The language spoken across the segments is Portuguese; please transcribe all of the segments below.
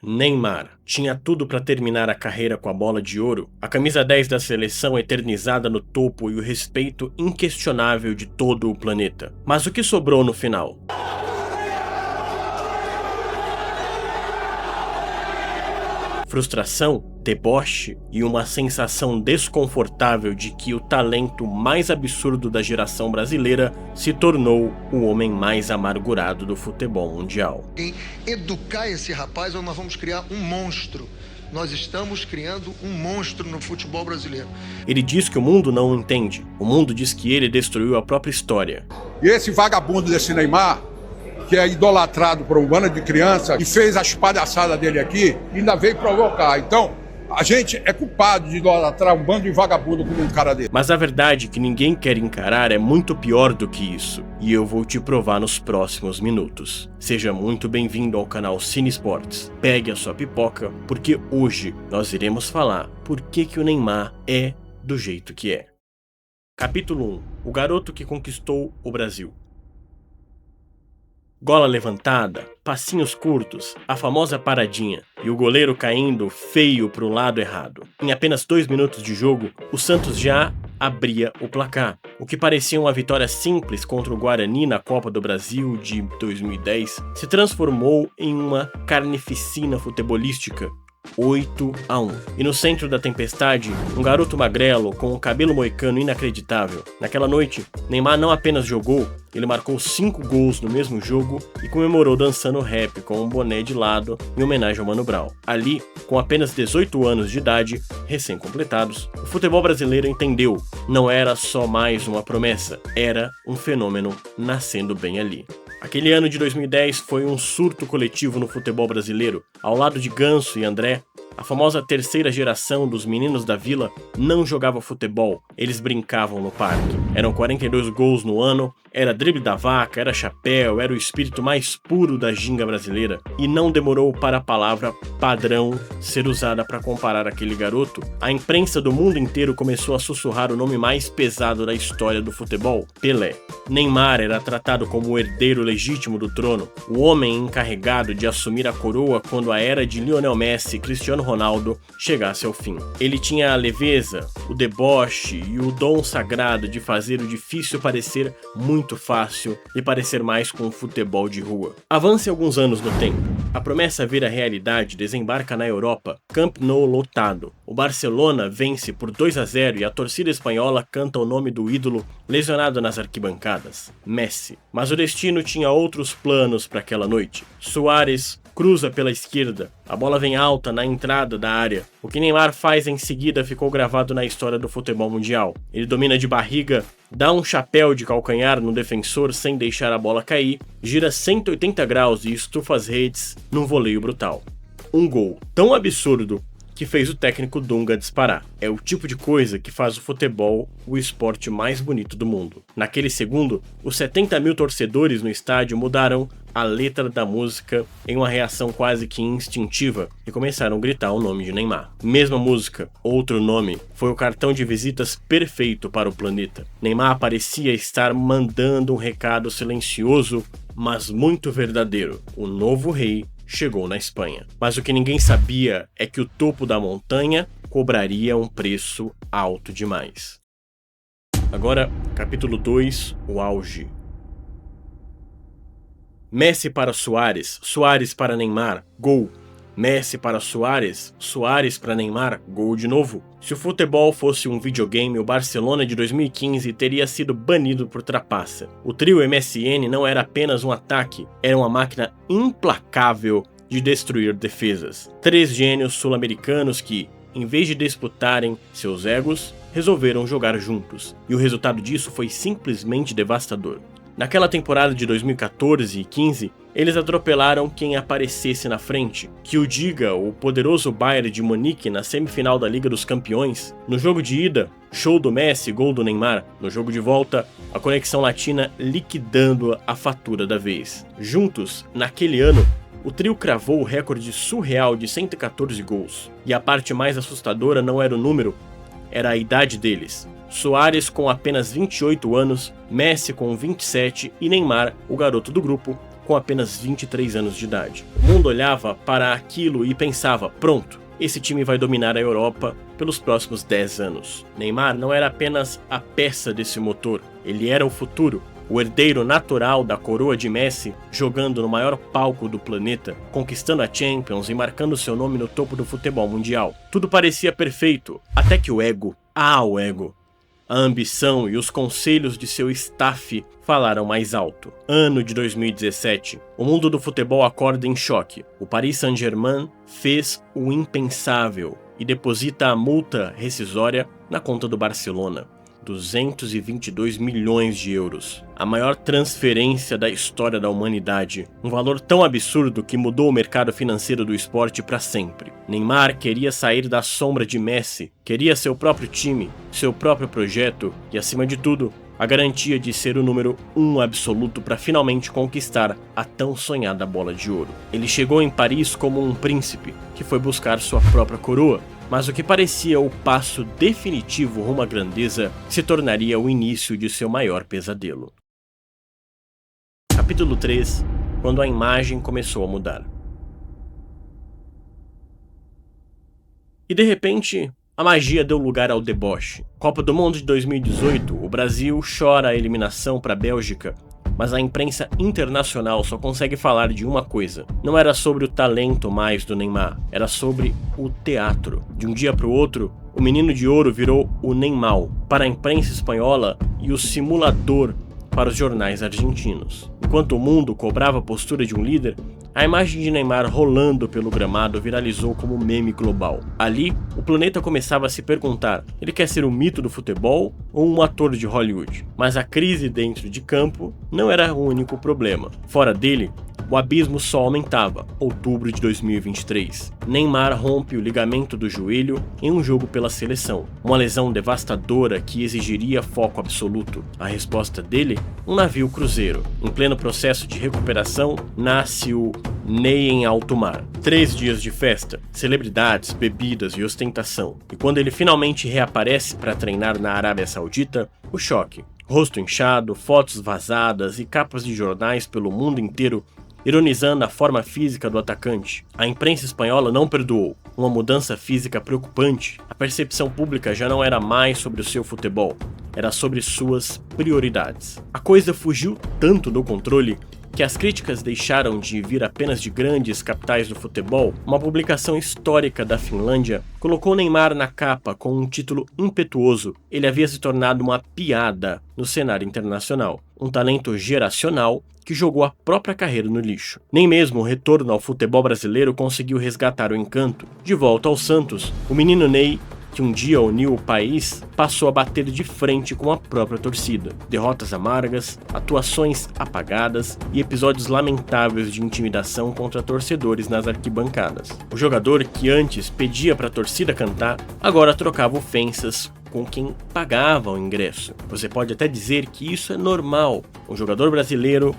Neymar tinha tudo para terminar a carreira com a bola de ouro, a camisa 10 da seleção eternizada no topo e o respeito inquestionável de todo o planeta. Mas o que sobrou no final? Frustração, deboche e uma sensação desconfortável de que o talento mais absurdo da geração brasileira se tornou o homem mais amargurado do futebol mundial. Em educar esse rapaz, nós vamos criar um monstro. Nós estamos criando um monstro no futebol brasileiro. Ele diz que o mundo não o entende. O mundo diz que ele destruiu a própria história. E esse vagabundo desse Neymar, que é idolatrado por um bando de criança e fez as palhaçadas dele aqui, ainda veio provocar. Então, a gente é culpado de idolatrar um bando de vagabundo como um cara dele. Mas a verdade que ninguém quer encarar é muito pior do que isso. E eu vou te provar nos próximos minutos. Seja muito bem-vindo ao canal Cine Esportes. Pegue a sua pipoca, porque hoje nós iremos falar por que o Neymar é do jeito que é. Capítulo 1. O garoto que conquistou o Brasil. Gola levantada, passinhos curtos, a famosa paradinha e o goleiro caindo feio para o lado errado. Em apenas 2 minutos de jogo, o Santos já abria o placar. O que parecia uma vitória simples contra o Guarani na Copa do Brasil de 2010 se transformou em uma carnificina futebolística. 8-1. E no centro da tempestade, um garoto magrelo com um cabelo moicano inacreditável. Naquela noite, Neymar não apenas jogou, ele marcou 5 gols no mesmo jogo e comemorou dançando rap com um boné de lado em homenagem ao Mano Brown. Ali, com apenas 18 anos de idade, recém-completados, o futebol brasileiro entendeu, não era só mais uma promessa, era um fenômeno nascendo bem ali. Aquele ano de 2010 foi um surto coletivo no futebol brasileiro. Ao lado de Ganso e André, a famosa terceira geração dos meninos da Vila não jogava futebol, eles brincavam no parque. Eram 42 gols no ano, era drible da vaca, era chapéu, era o espírito mais puro da ginga brasileira. E não demorou para a palavra padrão ser usada para comparar aquele garoto. A imprensa do mundo inteiro começou a sussurrar o nome mais pesado da história do futebol, Pelé. Neymar era tratado como o herdeiro legítimo do trono, o homem encarregado de assumir a coroa quando a era de Lionel Messi e Cristiano Ronaldo chegasse ao fim. Ele tinha a leveza, o deboche e o dom sagrado de fazer o difícil parecer muito fácil e parecer mais com o futebol de rua. Avance alguns anos no tempo. A promessa vira realidade desembarca na Europa, Camp Nou lotado. O Barcelona vence por 2-0 e a torcida espanhola canta o nome do ídolo lesionado nas arquibancadas, Messi. Mas o destino tinha outros planos para aquela noite. Suárez cruza pela esquerda, a bola vem alta na entrada da área. O que Neymar faz em seguida ficou gravado na história do futebol mundial. Ele domina de barriga, dá um chapéu de calcanhar no defensor sem deixar a bola cair, gira 180 graus e estufa as redes num voleio brutal. Um gol tão absurdo que fez o técnico Dunga disparar. É o tipo de coisa que faz o futebol o esporte mais bonito do mundo. Naquele segundo, os 70 mil torcedores no estádio mudaram a letra da música em uma reação quase que instintiva e começaram a gritar o nome de Neymar. Mesma música, outro nome, foi o cartão de visitas perfeito para o planeta. Neymar parecia estar mandando um recado silencioso, mas muito verdadeiro. O novo rei chegou na Espanha. Mas o que ninguém sabia é que o topo da montanha cobraria um preço alto demais. Agora, capítulo 2, o auge. Messi para Suárez, Suárez para Neymar, gol. Messi para Suárez, Suárez para Neymar, gol de novo. Se o futebol fosse um videogame, o Barcelona de 2015 teria sido banido por trapaça. O trio MSN não era apenas um ataque, era uma máquina implacável de destruir defesas. 3 gênios sul-americanos que, em vez de disputarem seus egos, resolveram jogar juntos. E o resultado disso foi simplesmente devastador. Naquela temporada de 2014 e 15, eles atropelaram quem aparecesse na frente. Que o diga o poderoso Bayern de Munique na semifinal da Liga dos Campeões. No jogo de ida, show do Messi, gol do Neymar. No jogo de volta, a conexão latina liquidando a fatura da vez. Juntos, naquele ano, o trio cravou o recorde surreal de 114 gols. E a parte mais assustadora não era o número, era a idade deles. Suárez com apenas 28 anos, Messi com 27 e Neymar, o garoto do grupo, com apenas 23 anos de idade. O mundo olhava para aquilo e pensava, pronto, esse time vai dominar a Europa pelos próximos 10 anos. Neymar não era apenas a peça desse motor, ele era o futuro. O herdeiro natural da coroa de Messi, jogando no maior palco do planeta, conquistando a Champions e marcando seu nome no topo do futebol mundial. Tudo parecia perfeito, até que o ego, a ambição e os conselhos de seu staff falaram mais alto. Ano de 2017, o mundo do futebol acorda em choque. O Paris Saint-Germain fez o impensável e deposita a multa rescisória na conta do Barcelona. 222 milhões de euros. A maior transferência da história da humanidade. Um valor tão absurdo que mudou o mercado financeiro do esporte para sempre. Neymar queria sair da sombra de Messi, queria seu próprio time, seu próprio projeto e, acima de tudo, a garantia de ser o número 1 absoluto para finalmente conquistar a tão sonhada bola de ouro. Ele chegou em Paris como um príncipe que foi buscar sua própria coroa. Mas o que parecia o passo definitivo rumo à grandeza se tornaria o início de seu maior pesadelo. Capítulo 3 – Quando a imagem começou a mudar. E de repente, a magia deu lugar ao deboche. Copa do Mundo de 2018, o Brasil chora a eliminação para a Bélgica, mas a imprensa internacional só consegue falar de uma coisa. Não era sobre o talento mais do Neymar, era sobre o teatro. De um dia para o outro, o menino de ouro virou o Neymar para a imprensa espanhola e o simulador para os jornais argentinos. Enquanto o mundo cobrava a postura de um líder, a imagem de Neymar rolando pelo gramado viralizou como meme global. Ali, o planeta começava a se perguntar, ele quer ser um mito do futebol ou um ator de Hollywood? Mas a crise dentro de campo não era o único problema. Fora dele, o abismo só aumentava. Outubro de 2023. Neymar rompe o ligamento do joelho em um jogo pela seleção. Uma lesão devastadora que exigiria foco absoluto. A resposta dele? Um navio cruzeiro. Em pleno processo de recuperação, nasce o Ney em alto mar. 3 dias de festa, celebridades, bebidas e ostentação. E quando ele finalmente reaparece para treinar na Arábia Saudita, o choque. Rosto inchado, fotos vazadas e capas de jornais pelo mundo inteiro ironizando a forma física do atacante. A imprensa espanhola não perdoou. Uma mudança física preocupante. A percepção pública já não era mais sobre o seu futebol, era sobre suas prioridades. A coisa fugiu tanto do controle que as críticas deixaram de vir apenas de grandes capitais do futebol. Uma publicação histórica da Finlândia colocou Neymar na capa com um título impetuoso. Ele havia se tornado uma piada no cenário internacional. Um talento geracional que jogou a própria carreira no lixo. Nem mesmo o retorno ao futebol brasileiro conseguiu resgatar o encanto. De volta ao Santos, o menino Ney, que um dia uniu o país, passou a bater de frente com a própria torcida. Derrotas amargas, atuações apagadas e episódios lamentáveis de intimidação contra torcedores nas arquibancadas. O jogador que antes pedia para a torcida cantar, agora trocava ofensas com quem pagava o ingresso. Você pode até dizer que isso é normal. Um jogador brasileiro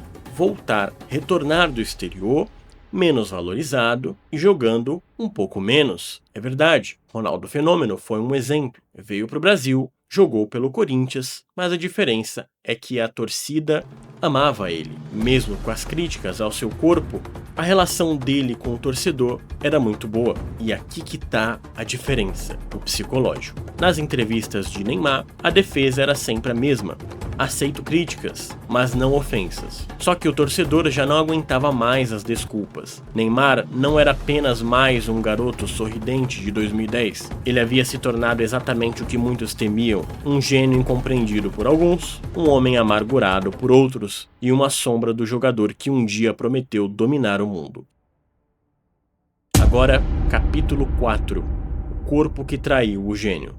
retornar do exterior, menos valorizado e jogando um pouco menos. É verdade, Ronaldo Fenômeno foi um exemplo. Veio para o Brasil, jogou pelo Corinthians, mas a diferença é que a torcida amava ele. Mesmo com as críticas ao seu corpo, a relação dele com o torcedor era muito boa. E aqui que tá a diferença, o psicológico. Nas entrevistas de Neymar, a defesa era sempre a mesma. Aceito críticas, mas não ofensas. Só que o torcedor já não aguentava mais as desculpas. Neymar não era apenas mais um garoto sorridente de 2010. Ele havia se tornado exatamente o que muitos temiam, um gênio incompreendido por alguns, um homem amargurado por outros e uma sombra do jogador que um dia prometeu dominar o mundo. Agora, capítulo 4. O corpo que traiu o gênio.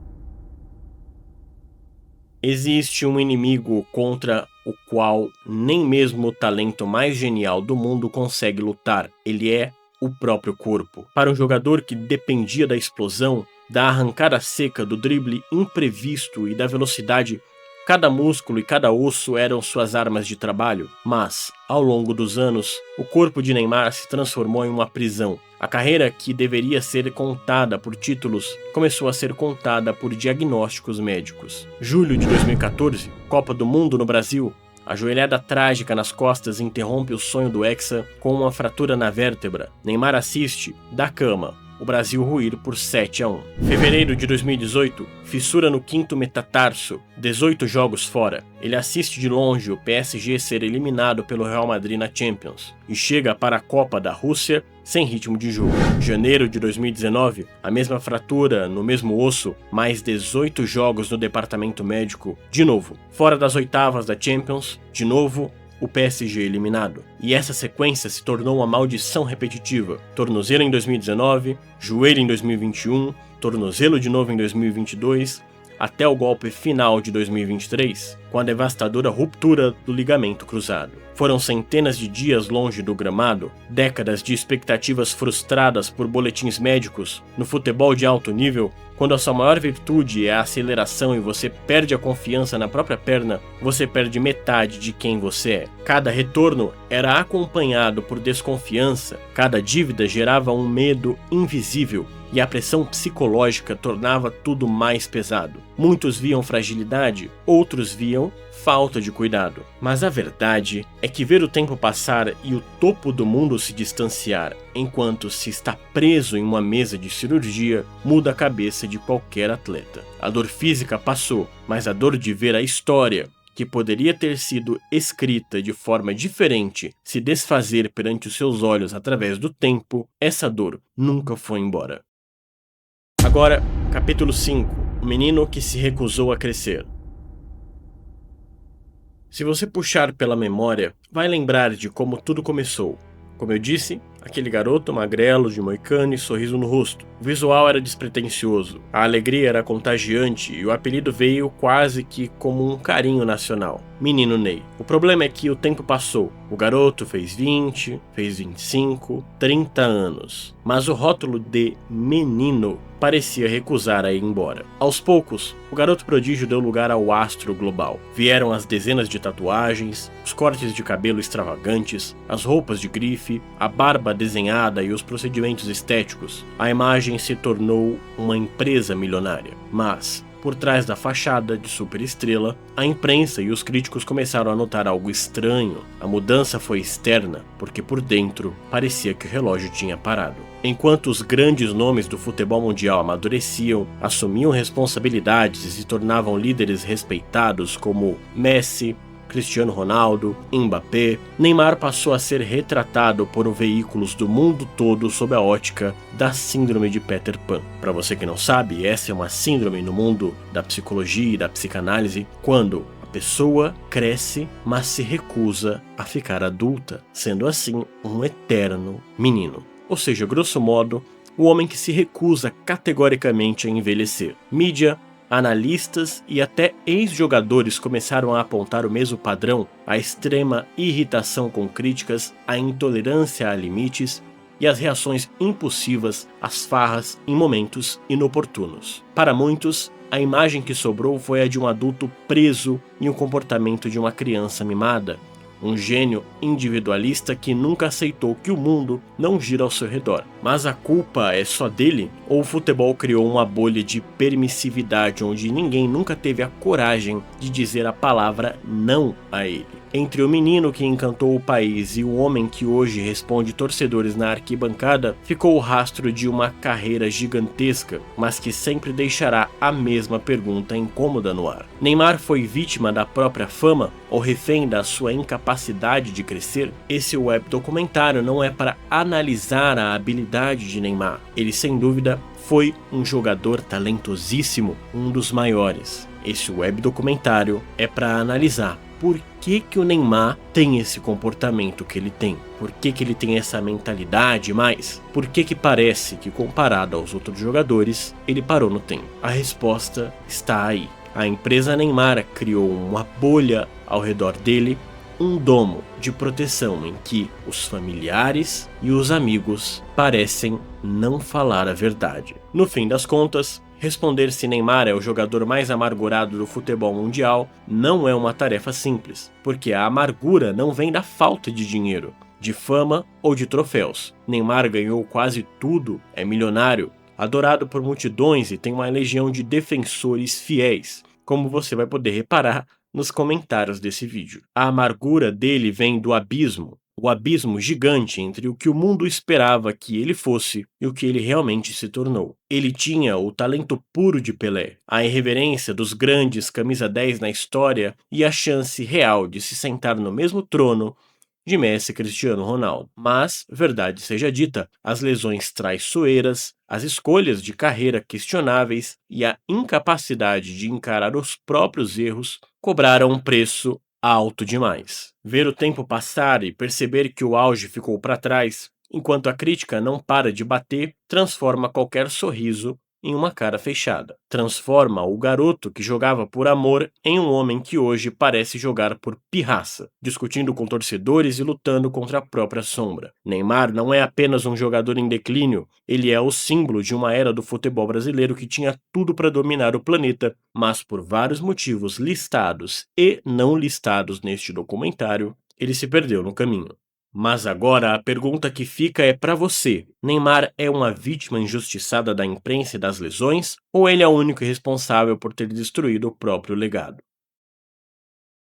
Existe um inimigo contra o qual nem mesmo o talento mais genial do mundo consegue lutar. Ele é o próprio corpo. Para um jogador que dependia da explosão, da arrancada seca, do drible imprevisto e da velocidade, cada músculo e cada osso eram suas armas de trabalho. Mas, ao longo dos anos, o corpo de Neymar se transformou em uma prisão. A carreira que deveria ser contada por títulos começou a ser contada por diagnósticos médicos. Julho de 2014, Copa do Mundo no Brasil. A joelhada trágica nas costas interrompe o sonho do hexa com uma fratura na vértebra. Neymar assiste, da cama, o Brasil ruir por 7-1. Fevereiro de 2018, fissura no quinto metatarso, 18 jogos fora. Ele assiste de longe o PSG ser eliminado pelo Real Madrid na Champions e chega para a Copa da Rússia sem ritmo de jogo. Janeiro de 2019, a mesma fratura no mesmo osso, mais 18 jogos no departamento médico, de novo. Fora das oitavas da Champions, de novo, o PSG eliminado. E essa sequência se tornou uma maldição repetitiva. Tornozelo em 2019, joelho em 2021, tornozelo de novo em 2022, até o golpe final de 2023, com a devastadora ruptura do ligamento cruzado. Foram centenas de dias longe do gramado, décadas de expectativas frustradas por boletins médicos. No futebol de alto nível, quando a sua maior virtude é a aceleração e você perde a confiança na própria perna, você perde metade de quem você é. Cada retorno era acompanhado por desconfiança, cada dívida gerava um medo invisível e a pressão psicológica tornava tudo mais pesado. Muitos viam fragilidade, outros viam falta de cuidado. Mas a verdade é que ver o tempo passar e o topo do mundo se distanciar enquanto se está preso em uma mesa de cirurgia muda a cabeça de qualquer atleta. A dor física passou, mas a dor de ver a história, que poderia ter sido escrita de forma diferente, se desfazer perante os seus olhos através do tempo, essa dor nunca foi embora. Agora, capítulo 5. O menino que se recusou a crescer. Se você puxar pela memória, vai lembrar de como tudo começou. Como eu disse, aquele garoto magrelo de moicano e sorriso no rosto. O visual era despretensioso, a alegria era contagiante e o apelido veio quase que como um carinho nacional. Menino Ney. O problema é que o tempo passou. O garoto fez 20, fez 25, 30 anos. Mas o rótulo de menino parecia recusar a ir embora. Aos poucos, o garoto prodígio deu lugar ao astro global. Vieram as dezenas de tatuagens, os cortes de cabelo extravagantes, as roupas de grife, a barba desenhada e os procedimentos estéticos. A imagem se tornou uma empresa milionária. Mas, por trás da fachada de superestrela, a imprensa e os críticos começaram a notar algo estranho. A mudança foi externa, porque por dentro parecia que o relógio tinha parado. Enquanto os grandes nomes do futebol mundial amadureciam, assumiam responsabilidades e se tornavam líderes respeitados como Messi, Cristiano Ronaldo, Mbappé, Neymar passou a ser retratado por veículos do mundo todo sob a ótica da síndrome de Peter Pan. Para você que não sabe, essa é uma síndrome no mundo da psicologia e da psicanálise, quando a pessoa cresce, mas se recusa a ficar adulta, sendo assim um eterno menino. Ou seja, grosso modo, o homem que se recusa categoricamente a envelhecer. Mídia, analistas e até ex-jogadores começaram a apontar o mesmo padrão, a extrema irritação com críticas, a intolerância a limites e as reações impulsivas às farras em momentos inoportunos. Para muitos, a imagem que sobrou foi a de um adulto preso em um comportamento de uma criança mimada, um gênio individualista que nunca aceitou que o mundo não gira ao seu redor. Mas a culpa é só dele? Ou o futebol criou uma bolha de permissividade onde ninguém nunca teve a coragem de dizer a palavra não a ele? Entre o menino que encantou o país e o homem que hoje responde torcedores na arquibancada, ficou o rastro de uma carreira gigantesca, mas que sempre deixará a mesma pergunta incômoda no ar. Neymar foi vítima da própria fama ou refém da sua incapacidade de crescer? Esse web documentário não é para analisar a habilidade de Neymar. Ele, sem dúvida, foi um jogador talentosíssimo, um dos maiores. Esse web documentário é para analisar por que o Neymar tem esse comportamento que ele tem? Por que ele tem essa mentalidade? Mas por que parece que, comparado aos outros jogadores, ele parou no tempo? A resposta está aí. A empresa Neymar criou uma bolha ao redor dele, um domo de proteção em que os familiares e os amigos parecem não falar a verdade. No fim das contas, responder se Neymar é o jogador mais amargurado do futebol mundial não é uma tarefa simples, porque a amargura não vem da falta de dinheiro, de fama ou de troféus. Neymar ganhou quase tudo, é milionário, adorado por multidões e tem uma legião de defensores fiéis, como você vai poder reparar nos comentários desse vídeo. A amargura dele vem do abismo, o abismo gigante entre o que o mundo esperava que ele fosse e o que ele realmente se tornou. Ele tinha o talento puro de Pelé, a irreverência dos grandes camisa 10 na história e a chance real de se sentar no mesmo trono de Messi e Cristiano Ronaldo. Mas, verdade seja dita, as lesões traiçoeiras, as escolhas de carreira questionáveis e a incapacidade de encarar os próprios erros cobraram um preço alto demais. Ver o tempo passar e perceber que o auge ficou para trás, enquanto a crítica não para de bater, transforma qualquer sorriso em uma cara fechada. Transforma o garoto que jogava por amor em um homem que hoje parece jogar por pirraça, discutindo com torcedores e lutando contra a própria sombra. Neymar não é apenas um jogador em declínio, ele é o símbolo de uma era do futebol brasileiro que tinha tudo para dominar o planeta, mas por vários motivos listados e não listados neste documentário, ele se perdeu no caminho. Mas agora a pergunta que fica é para você: Neymar é uma vítima injustiçada da imprensa e das lesões, ou ele é o único responsável por ter destruído o próprio legado?